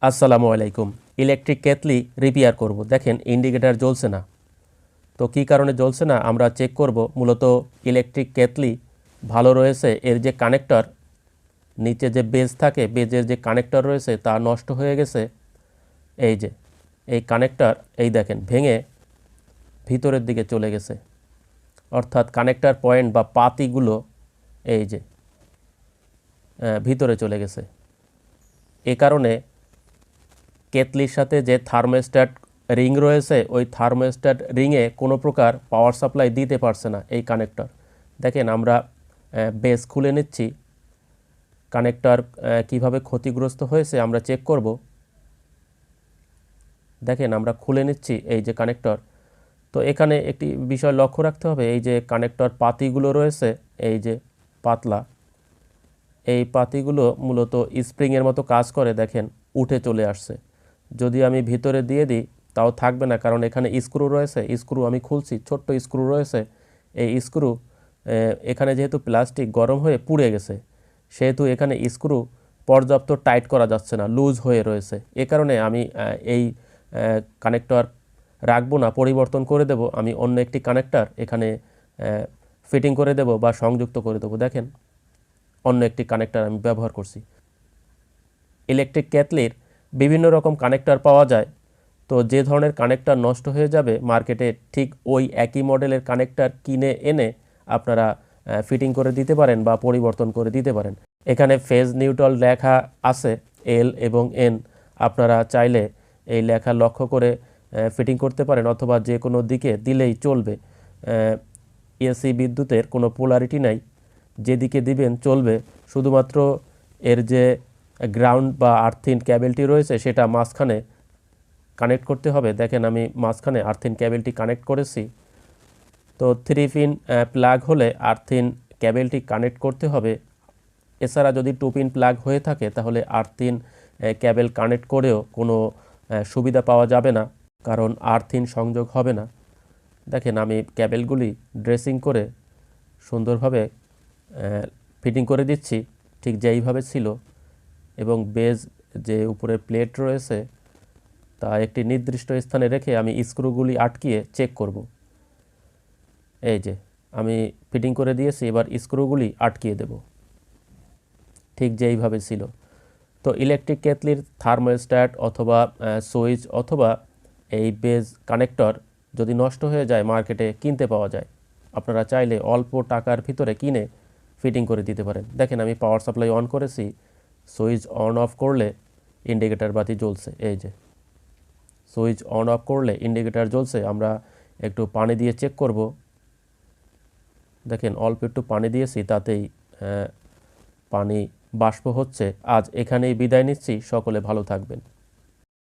আসসালামু আলাইকুম। Electric kettle repair করব। দেখেন ইন্ডিকেটর জ্বলছে না। তো কি কারণে জ্বলছে না আমরা চেক করব। মূলত ইলেকট্রিক কেটলি ভালো রয়েছে, এর যে কানেক্টর নিচে যে বেজ থাকে, বেজের যে কানেক্টর রয়েছে তা নষ্ট হয়ে গেছে। এই যে এই কানেক্টর, এই দেখেন ভেঙে ভিতরের দিকে চলে গেছে, অর্থাৎ কানেক্টর পয়েন্ট বা পাতিগুলো এই যে ভিতরে চলে গেছে। এ কারণে কেটলির সাথে যে থার্মোস্ট্যাট রিং রয়েছে ওই থার্মোস্ট্যাট রিংয়ে কোনো প্রকার পাওয়ার সাপ্লাই দিতে পারছে না এই কানেক্টর। দেখেন আমরা বেস খুলে নিচ্ছি, কানেক্টর কিভাবে ক্ষতিগ্রস্ত হয়েছে আমরা চেক করব। দেখেন আমরা খুলে নিচ্ছি এই যে কানেক্টর। তো এখানে একটি বিষয় লক্ষ্য রাখতে হবে, এই যে কানেক্টর পাতিগুলো রয়েছে এই যে পাতলা, এই পাতিগুলো মূলত স্প্রিংয়ের মতো কাজ করে। দেখেন উঠে চলে আসছে। যদি আমি ভিতরে দিয়ে দিই তাও থাকবে না, কারণ এখানে স্ক্রু রয়েছে। স্ক্রু আমি খুলছি, ছোট্ট স্ক্রু রয়েছে। এই স্ক্রু এখানে যেহেতু প্লাস্টিক গরম হয়ে পুড়ে গেছে, সেহেতু এখানে স্ক্রু পর্যাপ্ত টাইট করা যাচ্ছে না, লুজ হয়ে রয়েছে। এ কারণে আমি এই কানেক্টর রাখবো না, পরিবর্তন করে দেব। আমি অন্য একটি কানেক্টর এখানে ফিটিং করে দেব বা সংযুক্ত করে দেব। দেখেন অন্য একটি কানেক্টর আমি ব্যবহার করছি। ইলেকট্রিক কেটলির বিভিন্ন রকম কানেক্টর পাওয়া যায়। তো যে ধরনের কানেক্টর নষ্ট হয়ে যাবে মার্কেটে, ঠিক ওই একই মডেলের কানেক্টর কিনে এনে আপনারা ফিটিং করে দিতে পারেন বা পরিবর্তন করে দিতে পারেন। এখানে ফেজ নিউট্রাল লেখা আছে, এল এবং এন। আপনারা চাইলে এই লেখা লক্ষ্য করে ফিটিং করতে পারেন, অথবা যে কোনো দিকে দিলেই চলবে। এসি বিদ্যুতের কোনো পোলারিটি নাই, যেদিকে দিবেন চলবে। শুধুমাত্র এর যে গ্রাউন্ড বা আর্থিন ক্যাবেলটি রয়েছে সেটা মাঝখানে কানেক্ট করতে হবে। দেখেন আমি মাঝখানে আর্থিন ক্যাবেলটি কানেক্ট করেছি। তো 3 পিন প্লাগ হলে আর্থিন ক্যাবেলটি কানেক্ট করতে হবে। এছাড়া যদি 2 পিন প্লাগ হয়ে থাকে তাহলে আর্থিন ক্যাবেল কানেক্ট করেও কোনো সুবিধা পাওয়া যাবে না, কারণ আর্থিন সংযোগ হবে না। দেখেন আমি ক্যাবেলগুলি ড্রেসিং করে সুন্দরভাবে ফিটিং করে দিচ্ছি, ঠিক যেইভাবে ছিল। এবং বেজ যে উপরে প্লেট রয়েছে তা একটি নির্দিষ্ট স্থানে রেখে আমি স্ক্রুগুলি আটকিয়ে চেক করব। এই যে আমি ফিটিং করে দিয়েছি, এবার স্ক্রুগুলি আটকিয়ে দেব ঠিক যেইভাবে ছিল। তো ইলেকট্রিক কেটলির থার্মোস্ট্যাট অথবা সুইচ অথবা এই বেজ কানেক্টর যদি নষ্ট হয়ে যায় মার্কেটে কিনতে পাওয়া যায়। আপনারা চাইলে অল্প টাকার ভিতরে কিনে ফিটিং করে দিতে পারেন। দেখেন আমি পাওয়ার সাপ্লাই অন করেছি, সুইচ অন অফ করলে ইন্ডিকেটর বাতি জ্বলছে। এই যে সুইচ অন অফ করলে ইন্ডিকেটর জ্বলছে। আমরা একটু পানি দিয়ে চেক করব। দেখেন অল্প একটু পানি দিয়েছি, তাতেই পানি বাষ্প হচ্ছে। আজ এখানেই বিদায় নিচ্ছি, সকলে ভালো থাকবেন।